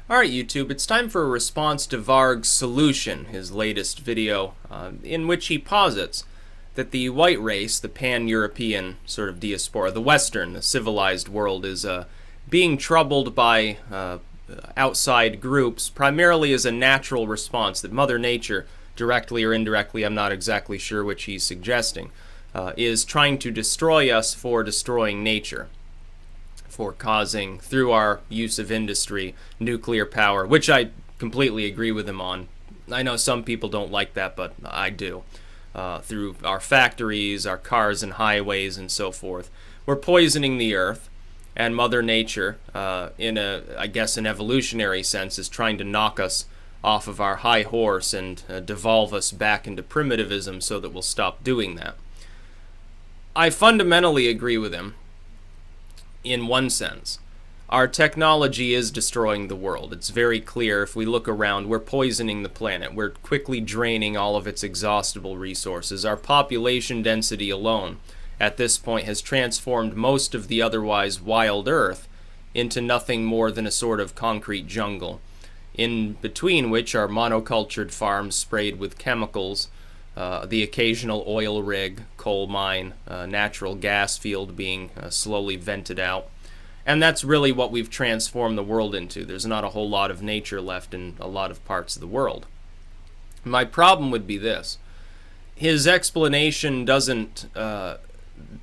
Alright YouTube, it's time for a response to Varg's solution, his latest video, in which he posits that the white race, the pan-European sort of diaspora, the Western, the civilized world, is being troubled by outside groups, primarily as a natural response that Mother Nature, directly or indirectly, I'm not exactly sure which he's suggesting, is trying to destroy us for destroying nature, for causing, through our use of industry, nuclear power, which I completely agree with him on. I know some people don't like that, but I do. Through our factories, our cars and highways and so forth, we're poisoning the earth, and Mother Nature, in I guess an evolutionary sense, is trying to knock us off of our high horse and devolve us back into primitivism so that we'll stop doing that. I fundamentally agree with him. In one sense, our technology is destroying the world. It's very clear. If we look around, we're poisoning the planet. We're quickly draining all of its exhaustible resources. Our population density alone, at this point, has transformed most of the otherwise wild Earth into nothing more than a sort of concrete jungle, in between which are monocultured farms sprayed with chemicals, the occasional oil rig, coal mine, natural gas field being slowly vented out. And that's really what we've transformed the world into. There's not a whole lot of nature left in a lot of parts of the world. My problem would be this. His explanation doesn't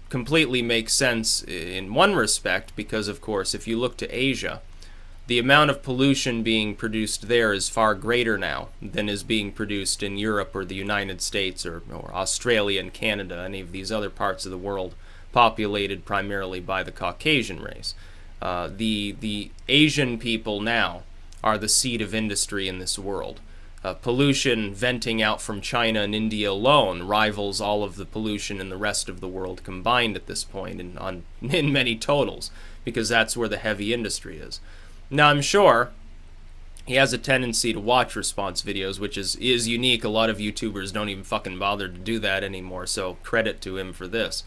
completely make sense in one respect, because, of course, if you look to Asia, the amount of pollution being produced there is far greater now than is being produced in Europe or the United States or Australia and Canada, any of these other parts of the world populated primarily by the Caucasian race. The Asian people now are the seat of industry in this world. Pollution venting out from China and India alone rivals all of the pollution in the rest of the world combined at this point in many totals, because that's where the heavy industry is. Now, I'm sure he has a tendency to watch response videos, which is unique. A lot of YouTubers don't even fucking bother to do that anymore, so credit to him for this.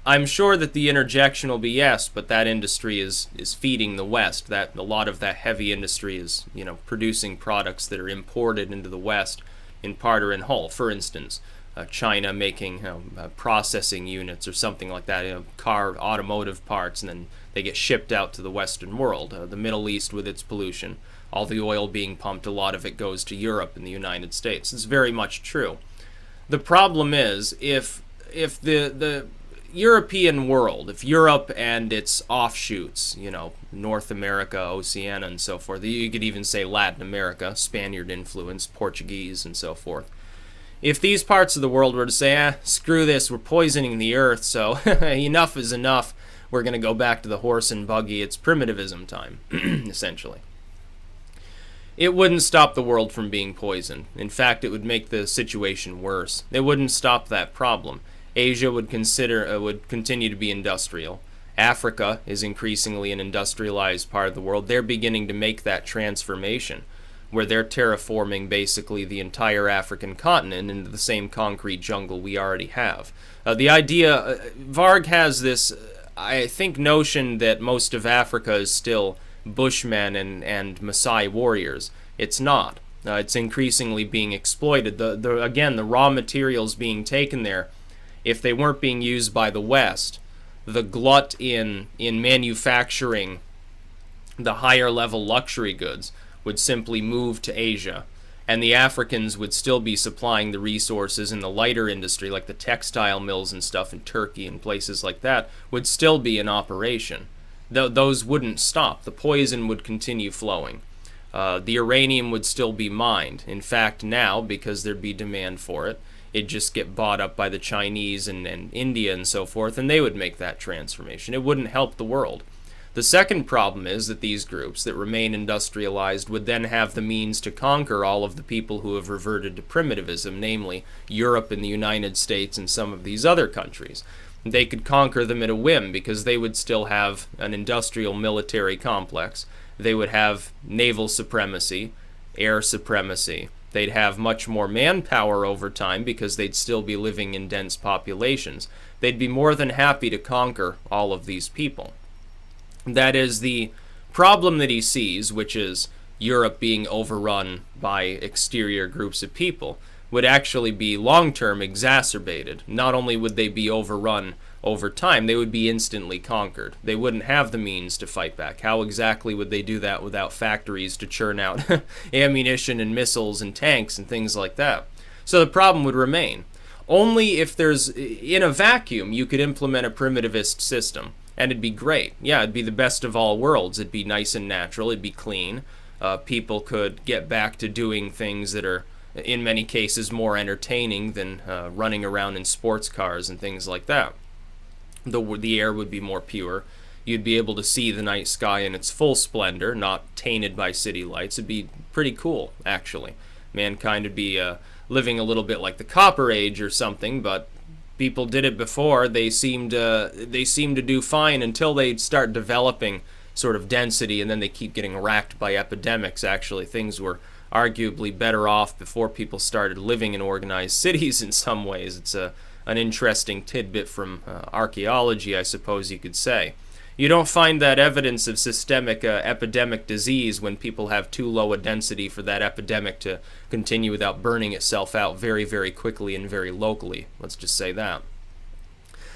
I'm sure that the interjection will be yes, but that industry is feeding the West. That a lot of that heavy industry is, producing products that are imported into the West in part or in whole. For instance, China making processing units or something like that, car automotive parts, and then they get shipped out to the Western world. The Middle East with its pollution, all the oil being pumped, a lot of it goes to Europe and the United States. It's very much true. The problem is, if the European world, if Europe and its offshoots, North America, Oceania, and so forth, you could even say Latin America, Spaniard influence, Portuguese, and so forth. If these parts of the world were to say, screw this, we're poisoning the earth, so enough is enough, we're going to go back to the horse and buggy, it's primitivism time, essentially. It wouldn't stop the world from being poisoned. In fact, it would make the situation worse. It wouldn't stop that problem. Asia would continue to be industrial. Africa is increasingly an industrialized part of the world. They're beginning to make that transformation, where they're terraforming basically the entire African continent into the same concrete jungle we already have. The idea, Varg has this, I think, notion that most of Africa is still Bushmen and Maasai warriors. It's not. It's increasingly being exploited. Again, the raw materials being taken there, if they weren't being used by the West, the glut in manufacturing the higher level luxury goods would simply move to Asia, and the Africans would still be supplying the resources in the lighter industry, like the textile mills and stuff in Turkey and places like that, would still be in operation. Those wouldn't stop. The poison would continue flowing. The uranium would still be mined. In fact, now, because there'd be demand for it, it'd just get bought up by the Chinese and India and so forth, and they would make that transformation. It wouldn't help the world. The second problem is that these groups that remain industrialized would then have the means to conquer all of the people who have reverted to primitivism, namely Europe and the United States and some of these other countries. They could conquer them at a whim because they would still have an industrial military complex. They would have naval supremacy, air supremacy. They'd have much more manpower over time because they'd still be living in dense populations. They'd be more than happy to conquer all of these people. That is the problem that he sees, which is Europe being overrun by exterior groups of people would actually be long-term exacerbated. Not only would they be overrun over time, they would be instantly conquered. They wouldn't have the means to fight back. How exactly would they do that without factories to churn out ammunition and missiles and tanks and things like that? So the problem would remain. Only if there's, in a vacuum, you could implement a primitivist system, and it'd be great. Yeah, it'd be the best of all worlds. It'd be nice and natural. It'd be clean. People could get back to doing things that are, in many cases, more entertaining than running around in sports cars and things like that. The air would be more pure. You'd be able to see the night sky in its full splendor, not tainted by city lights. It'd be pretty cool, actually. Mankind would be living a little bit like the Copper Age or something, but people did it before. They seemed to do fine until they start developing sort of density, and then they keep getting racked by epidemics. Actually, things were arguably better off before people started living in organized cities in some ways. It's an interesting tidbit from archaeology, I suppose you could say. You don't find that evidence of systemic epidemic disease when people have too low a density for that epidemic to continue without burning itself out very, very quickly and very locally. Let's just say that.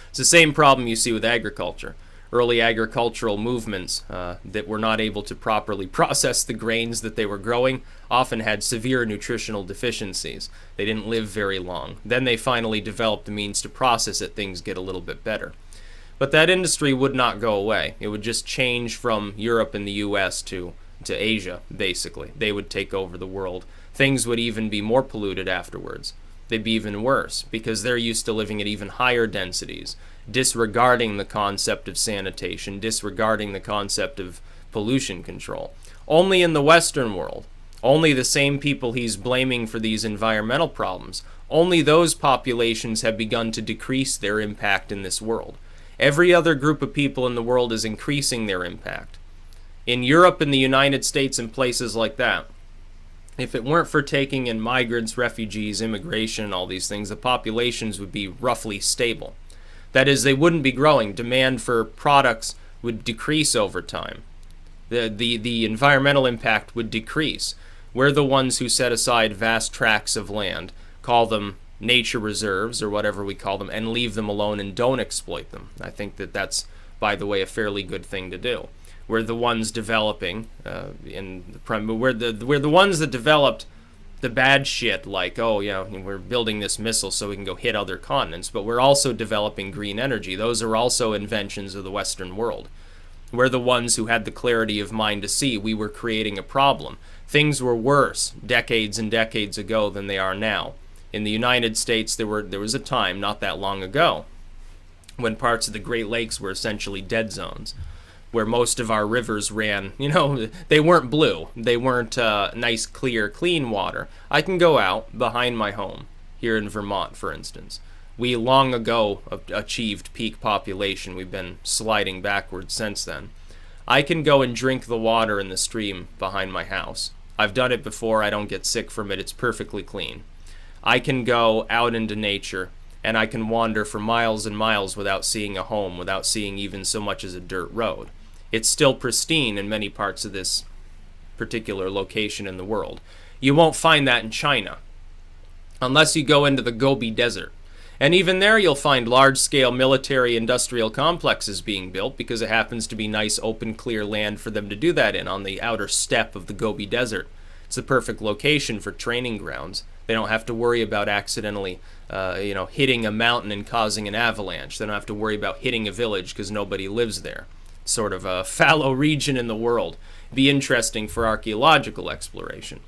It's the same problem you see with agriculture. Early agricultural movements that were not able to properly process the grains that they were growing often had severe nutritional deficiencies. They didn't live very long. Then they finally developed the means to process it. Things get a little bit better. But that industry would not go away. It would just change from Europe and the US to Asia, basically. They would take over the world. Things would even be more polluted afterwards. They'd be even worse because they're used to living at even higher densities, disregarding the concept of sanitation, disregarding the concept of pollution control. Only in the Western world, only the same people he's blaming for these environmental problems, only those populations have begun to decrease their impact in this world. Every other group of people in the world is increasing their impact. In Europe and the United States and places like that, if it weren't for taking in migrants, refugees, immigration, all these things, the populations would be roughly stable. That is, they wouldn't be growing. Demand for products would decrease over time. The environmental impact would decrease. We're the ones who set aside vast tracts of land, call them nature reserves or whatever we call them, and leave them alone and don't exploit them. I think that that's, by the way, a fairly good thing to do. We're the ones developing, we're the ones that developed the bad shit, like, oh yeah, we're building this missile so we can go hit other continents, but we're also developing green energy. Those are also inventions of the Western world. We're the ones who had the clarity of mind to see we were creating a problem. Things were worse decades and decades ago than they are now. In the United States, there was a time not that long ago when parts of the Great Lakes were essentially dead zones, where most of our rivers ran, they weren't blue. They weren't nice, clear, clean water. I can go out behind my home, here in Vermont, for instance. We long ago achieved peak population. We've been sliding backwards since then. I can go and drink the water in the stream behind my house. I've done it before. I don't get sick from it. It's perfectly clean. I can go out into nature, and I can wander for miles and miles without seeing a home, without seeing even so much as a dirt road. It's still pristine in many parts of this particular location in the world. You won't find that in China, unless you go into the Gobi Desert. And even there you'll find large-scale military industrial complexes being built because it happens to be nice, open, clear land for them to do that in on the outer steppe of the Gobi Desert. It's the perfect location for training grounds. They don't have to worry about accidentally, hitting a mountain and causing an avalanche. They don't have to worry about hitting a village because nobody lives there. It's sort of a fallow region in the world. Be interesting for archaeological exploration.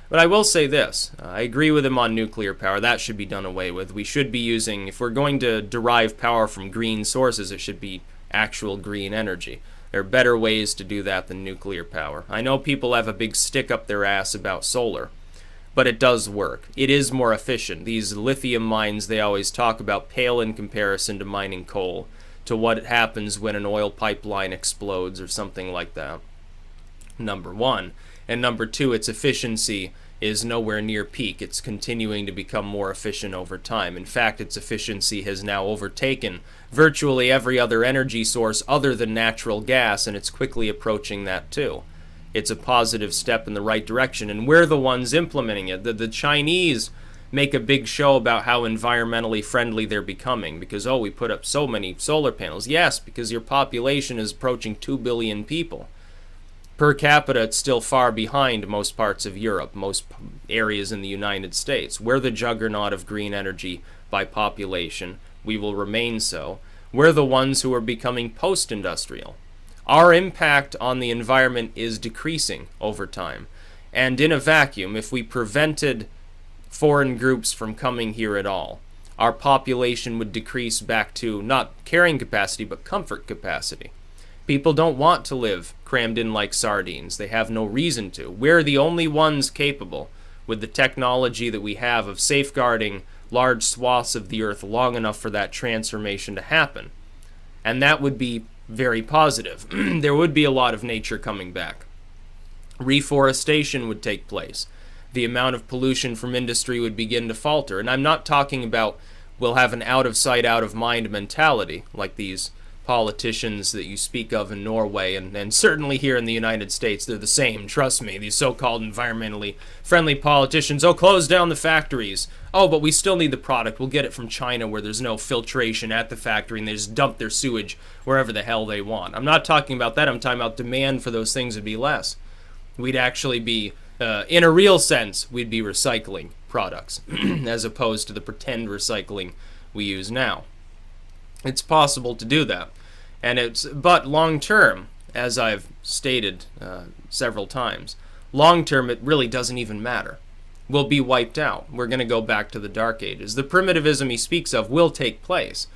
But I will say this. I agree with him on nuclear power. That should be done away with. We should be using, if we're going to derive power from green sources, it should be actual green energy. There are better ways to do that than nuclear power. I know people have a big stick up their ass about solar, but it does work. It is more efficient. These lithium mines they always talk about pale in comparison to mining coal, to what happens when an oil pipeline explodes or something like that. Number one. And number two, its efficiency is nowhere near peak. It's continuing to become more efficient over time. In fact, its efficiency has now overtaken virtually every other energy source other than natural gas, and it's quickly approaching that too. it's a positive step in the right direction, and we're the ones implementing it. The Chinese make a big show about how environmentally friendly they're becoming because, oh, we put up so many solar panels. Yes, because your population is approaching 2 billion people. Per capita, it's still far behind most parts of Europe, most areas in the United States. We're the juggernaut of green energy by population. We will remain so. We're the ones who are becoming post-industrial. Our impact on the environment is decreasing over time. And in a vacuum, if we prevented foreign groups from coming here at all, our population would decrease back to not carrying capacity, but comfort capacity. People don't want to live crammed in like sardines. They have no reason to. We're the only ones capable, with the technology that we have, of safeguarding large swaths of the earth long enough for that transformation to happen. And that would be very positive. There would be a lot of nature coming back. Reforestation would take place. The amount of pollution from industry would begin to falter. And I'm not talking about we'll have an out of sight, out of mind mentality like these politicians that you speak of in Norway, and certainly here in the United States, they're the same, trust me, these so-called environmentally friendly politicians. Oh, close down the factories. Oh, but we still need the product. We'll get it from China where there's no filtration at the factory and they just dump their sewage wherever the hell they want. I'm not talking about that. I'm talking about demand for those things would be less. We'd actually be, in a real sense, we'd be recycling products as opposed to the pretend recycling we use now. It's possible to do that, but long term, as I've stated several times, long term it really doesn't even matter. We'll be wiped out. We're going to go back to the Dark Ages. The primitivism he speaks of will take place.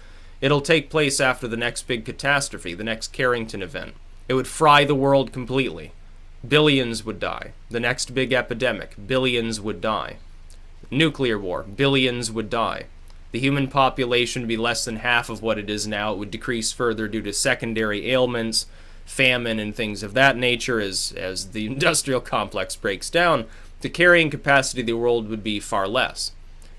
It'll take place after the next big catastrophe, the next Carrington event. It would fry the world completely. Billions would die. The next big epidemic, billions would die. Nuclear war, billions would die. The human population would be less than half of what it is now. It would decrease further due to secondary ailments, famine, and things of that nature as the industrial complex breaks down. The carrying capacity of the world would be far less.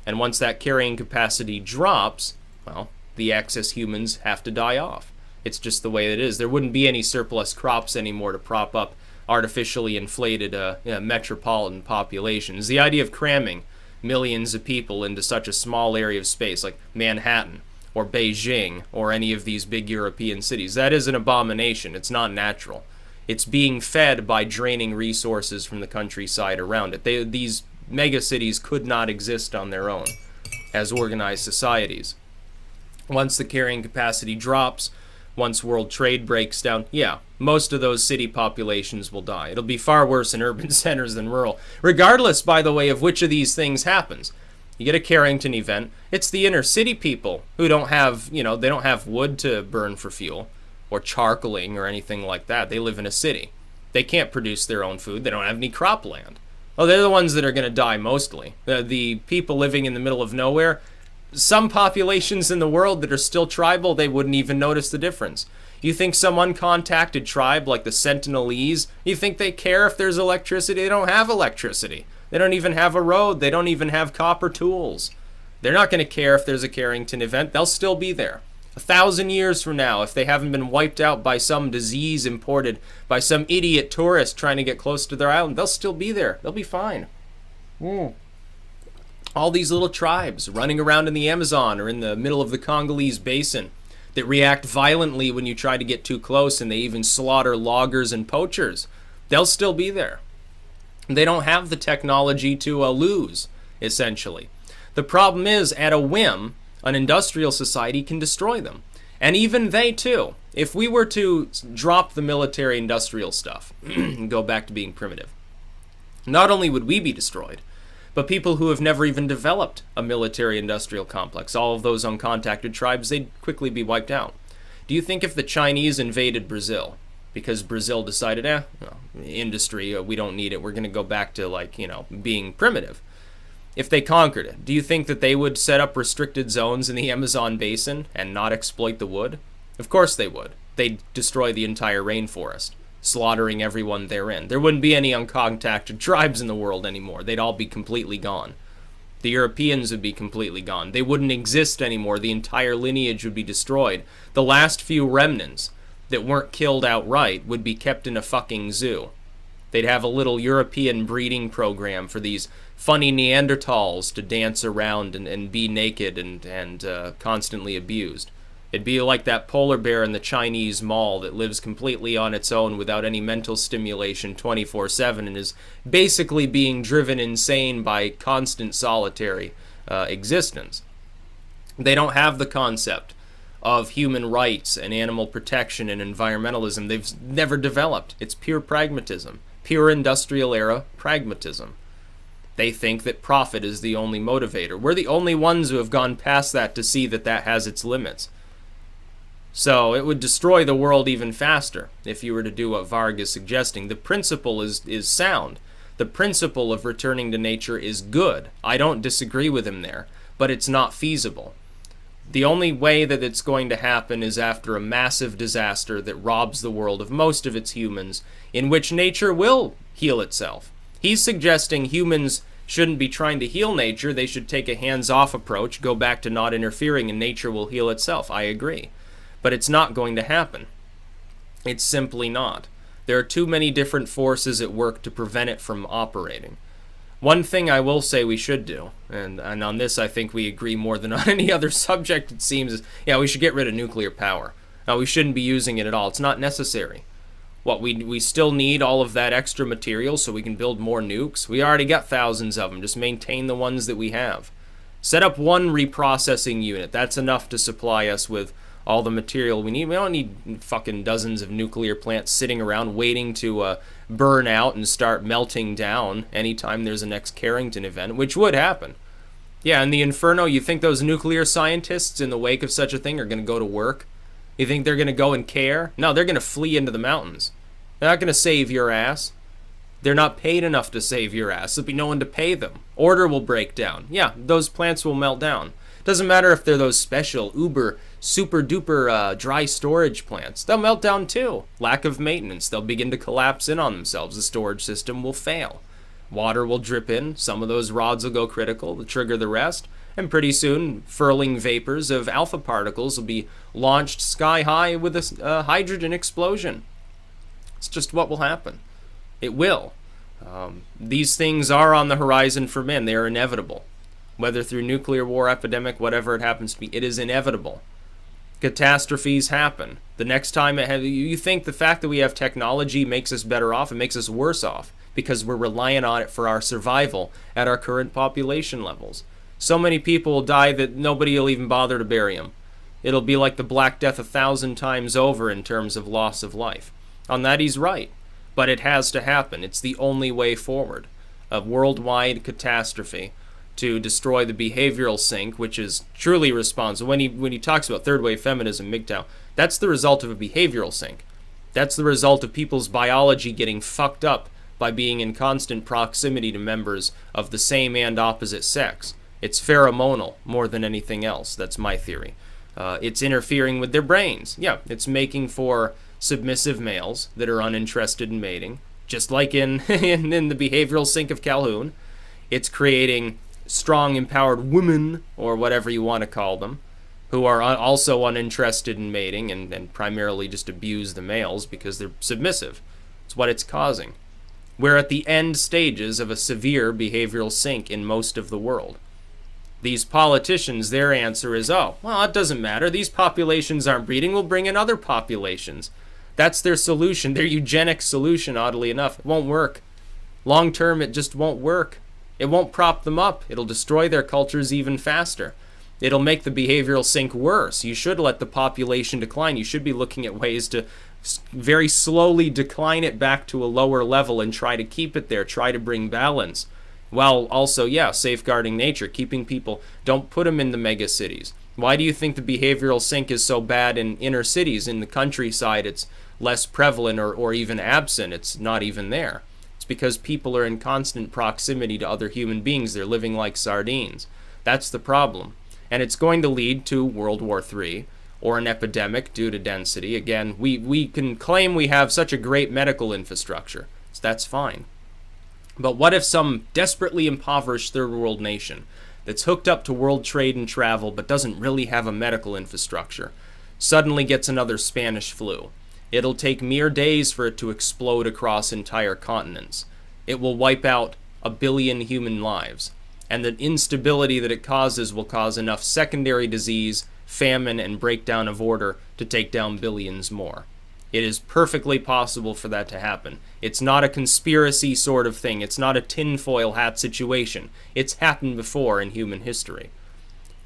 And once that carrying capacity drops, well, the excess humans have to die off. It's just the way it is. There wouldn't be any surplus crops anymore to prop up artificially inflated metropolitan populations. The idea of cramming millions of people into such a small area of space like Manhattan or Beijing or any of these big European cities, that is an abomination. It's not natural. It's being fed by draining resources from the countryside around it. These megacities could not exist on their own as organized societies. Once the carrying capacity drops, once world trade breaks down, yeah, most of those city populations will die. It'll be far worse in urban centers than rural. Regardless, by the way, of which of these things happens. You get a Carrington event, it's the inner city people who don't have, they don't have wood to burn for fuel or charcoaling or anything like that. They live in a city. They can't produce their own food. They don't have any cropland. Oh, they're the ones that are going to die mostly. The people living in the middle of nowhere, some populations in the world that are still tribal, they wouldn't even notice the difference. You think some uncontacted tribe like the Sentinelese, you think they care if there's electricity? They don't have electricity. They don't even have a road. They don't even have copper tools. They're not going to care if there's a Carrington event. They'll still be there. 1,000 years from now, if they haven't been wiped out by some disease imported by some idiot tourist trying to get close to their island, they'll still be there. They'll be fine. All these little tribes running around in the Amazon or in the middle of the Congolese basin that react violently when you try to get too close, and they even slaughter loggers and poachers, they'll still be there. They don't have the technology to lose, essentially. The problem is, at a whim, an industrial society can destroy them. And even they, too. If we were to drop the military industrial stuff and go back to being primitive, not only would we be destroyed, but people who have never even developed a military industrial complex, all of those uncontacted tribes, they'd quickly be wiped out. Do you think if the Chinese invaded Brazil, because Brazil decided, industry, we don't need it, we're going to go back to being primitive. If they conquered it, do you think that they would set up restricted zones in the Amazon basin and not exploit the wood? Of course they would. They'd destroy the entire rainforest, slaughtering everyone therein. There wouldn't be any uncontacted tribes in the world anymore. They'd all be completely gone. The Europeans would be completely gone. They wouldn't exist anymore. The entire lineage would be destroyed. The last few remnants that weren't killed outright would be kept in a fucking zoo. They'd have a little European breeding program for these funny Neanderthals to dance around and be naked and constantly abused. It'd be like that polar bear in the Chinese mall that lives completely on its own without any mental stimulation 24/7 and is basically being driven insane by constant solitary existence. They don't have the concept of human rights and animal protection and environmentalism. They've never developed. It's pure pragmatism, pure industrial era pragmatism. They think that profit is the only motivator. We're the only ones who have gone past that to see that that has its limits. So it would destroy the world even faster if you were to do what Varg is suggesting. The principle is sound. The principle of returning to nature is good. I don't disagree with him there, but it's not feasible. The only way that it's going to happen is after a massive disaster that robs the world of most of its humans, in which nature will heal itself. He's suggesting humans shouldn't be trying to heal nature. They should take a hands-off approach, go back to not interfering, and nature will heal itself. I agree. But it's not going to happen. It's simply not. There are too many different forces at work to prevent it from operating. One thing I will say we should do, and on this I think we agree more than on any other subject it seems, is, yeah, we should get rid of nuclear power. Now, we shouldn't be using it at all. It's not necessary. What we still need all of that extra material so we can build more nukes. We already got thousands of them. Just maintain the ones that we have. Set up one reprocessing unit. That's enough to supply us with all the material we need. We don't need fucking dozens of nuclear plants sitting around waiting to burn out and start melting down anytime there's a next Carrington event, which would happen. Yeah, in the Inferno, you think those nuclear scientists in the wake of such a thing are going to go to work? You think they're going to go and care? No, they're going to flee into the mountains. They're not going to save your ass. They're not paid enough to save your ass. There'll be no one to pay them. Order will break down. Yeah, those plants will melt down. Doesn't matter if they're those special, uber, super duper dry storage plants. They'll melt down too. Lack of maintenance. They'll begin to collapse in on themselves. The storage system will fail. Water will drip in. Some of those rods will go critical to trigger the rest. And pretty soon, furling vapors of alpha particles will be launched sky high with a hydrogen explosion. It's just what will happen. It will. These things are on the horizon for men. They are inevitable. Whether through nuclear war, epidemic, whatever it happens to be, it is inevitable. Catastrophes happen. The next time you think the fact that we have technology makes us better off, it makes us worse off because we're reliant on it for our survival at our current population levels. So many people will die that nobody will even bother to bury them. It'll be like the Black Death 1,000 times over in terms of loss of life. On that he's right, but it has to happen. It's the only way forward. A worldwide catastrophe to destroy the behavioral sink, which is truly responsible. When he talks about third wave feminism, MGTOW, that's the result of a behavioral sink. That's the result of people's biology getting fucked up by being in constant proximity to members of the same and opposite sex. It's pheromonal more than anything else. That's my theory. It's interfering with their brains. Yeah, it's making for submissive males that are uninterested in mating, just like in the behavioral sink of Calhoun. It's creating strong, empowered women, or whatever you want to call them, who are also uninterested in mating and primarily just abuse the males because they're submissive. It's what it's causing. We're at the end stages of a severe behavioral sink in most of the world. These politicians, their answer is, oh, well, it doesn't matter. These populations aren't breeding. We'll bring in other populations. That's their solution, their eugenic solution, oddly enough. It won't work. Long term, it just won't work. It won't prop them up. It'll destroy their cultures even faster. It'll make the behavioral sink worse. You should let the population decline. You should be looking at ways to very slowly decline it back to a lower level and try to keep it there, try to bring balance. While also, yeah, safeguarding nature, keeping people, don't put them in the mega cities. Why do you think the behavioral sink is so bad in inner cities? In the countryside, it's less prevalent or even absent. It's not even there. It's because people are in constant proximity to other human beings. They're living like sardines. That's the problem. And it's going to lead to World War III or an epidemic due to density. Again, we can claim we have such a great medical infrastructure. So that's fine. But what if some desperately impoverished third world nation that's hooked up to world trade and travel but doesn't really have a medical infrastructure suddenly gets another Spanish flu It'll take mere days for it to explode across entire continents. It will wipe out 1 billion human lives. And the instability that it causes will cause enough secondary disease, famine, and breakdown of order to take down billions more. It is perfectly possible for that to happen. It's not a conspiracy sort of thing. It's not a tinfoil hat situation. It's happened before in human history.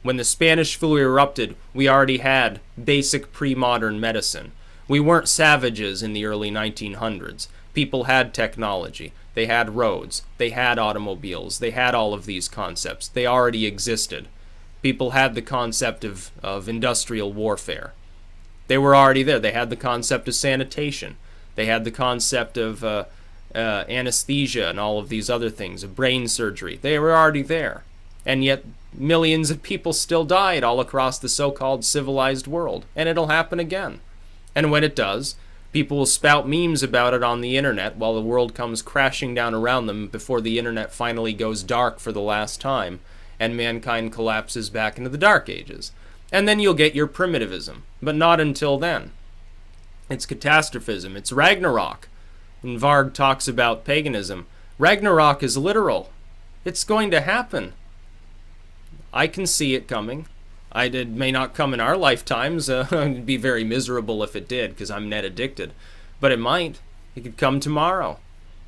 When the Spanish flu erupted, we already had basic pre-modern medicine. We weren't savages in the early 1900s. People had technology. They had roads. They had automobiles. They had all of these concepts. They already existed. People had the concept of industrial warfare. They were already there. They had the concept of sanitation. They had the concept of anesthesia and all of these other things, of brain surgery. They were already there. And yet millions of people still died all across the so-called civilized world. And it'll happen again. And when it does, people will spout memes about it on the internet while the world comes crashing down around them before the internet finally goes dark for the last time and mankind collapses back into the Dark Ages. And then you'll get your primitivism, but not until then. It's catastrophism, it's Ragnarok. And Varg talks about paganism. Ragnarok is literal. It's going to happen. I can see it coming. It may not come in our lifetimes. It'd be very miserable if it did, because I'm net addicted. But it might. It could come tomorrow.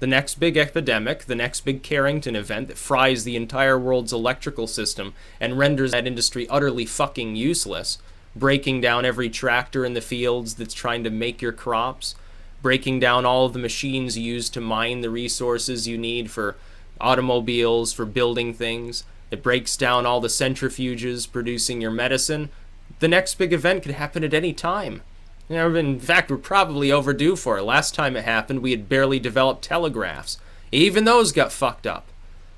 The next big epidemic, the next big Carrington event that fries the entire world's electrical system and renders that industry utterly fucking useless, breaking down every tractor in the fields that's trying to make your crops, breaking down all of the machines used to mine the resources you need for automobiles, for building things. It breaks down all the centrifuges producing your medicine. The next big event could happen at any time. In fact, we're probably overdue for it. Last time it happened, we had barely developed telegraphs. Even those got fucked up.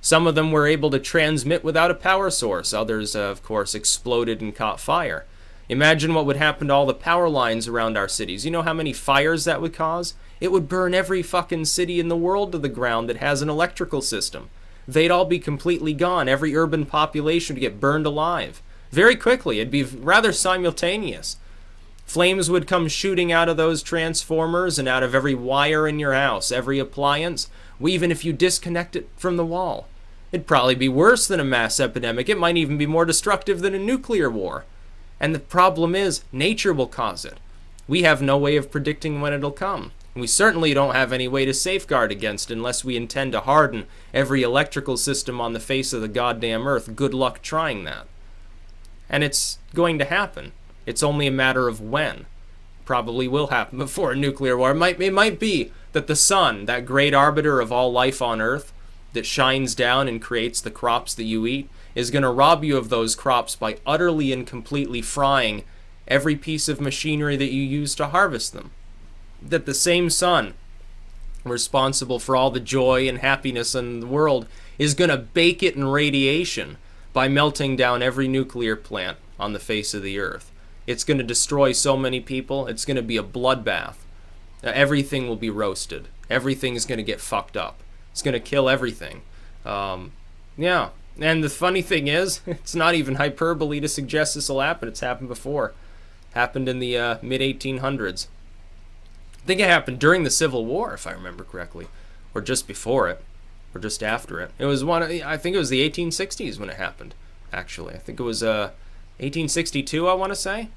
Some of them were able to transmit without a power source. Others, of course, exploded and caught fire. Imagine what would happen to all the power lines around our cities. You know how many fires that would cause? It would burn every fucking city in the world to the ground that has an electrical system. They'd all be completely gone. Every urban population would get burned alive. Very quickly. It'd be rather simultaneous. Flames would come shooting out of those transformers and out of every wire in your house, every appliance, even if you disconnect it from the wall. It'd probably be worse than a mass epidemic. It might even be more destructive than a nuclear war. And the problem is, nature will cause it. We have no way of predicting when it'll come. We certainly don't have any way to safeguard against it unless we intend to harden every electrical system on the face of the goddamn earth. Good luck trying that. And it's going to happen. It's only a matter of when. Probably will happen before a nuclear war. It might be that the sun, that great arbiter of all life on earth, that shines down and creates the crops that you eat, is going to rob you of those crops by utterly and completely frying every piece of machinery that you use to harvest them. That the same sun, responsible for all the joy and happiness in the world, is going to bake it in radiation by melting down every nuclear plant on the face of the earth. It's going to destroy so many people. It's going to be a bloodbath. Everything will be roasted. Everything is going to get fucked up. It's going to kill everything. Yeah. And the funny thing is, it's not even hyperbole to suggest this will happen. It's happened before. Happened in the mid-1800s. I think it happened during the Civil War, if I remember correctly. Or just before it. Or just after it. It was I think it was the 1860s when it happened, actually. I think it was 1862, I want to say.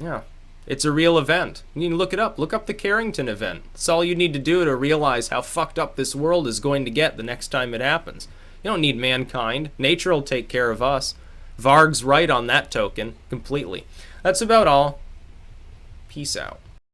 Yeah. It's a real event. You can look it up. Look up the Carrington event. That's all you need to do to realize how fucked up this world is going to get the next time it happens. You don't need mankind. Nature will take care of us. Varg's right on that token, completely. That's about all. Peace out.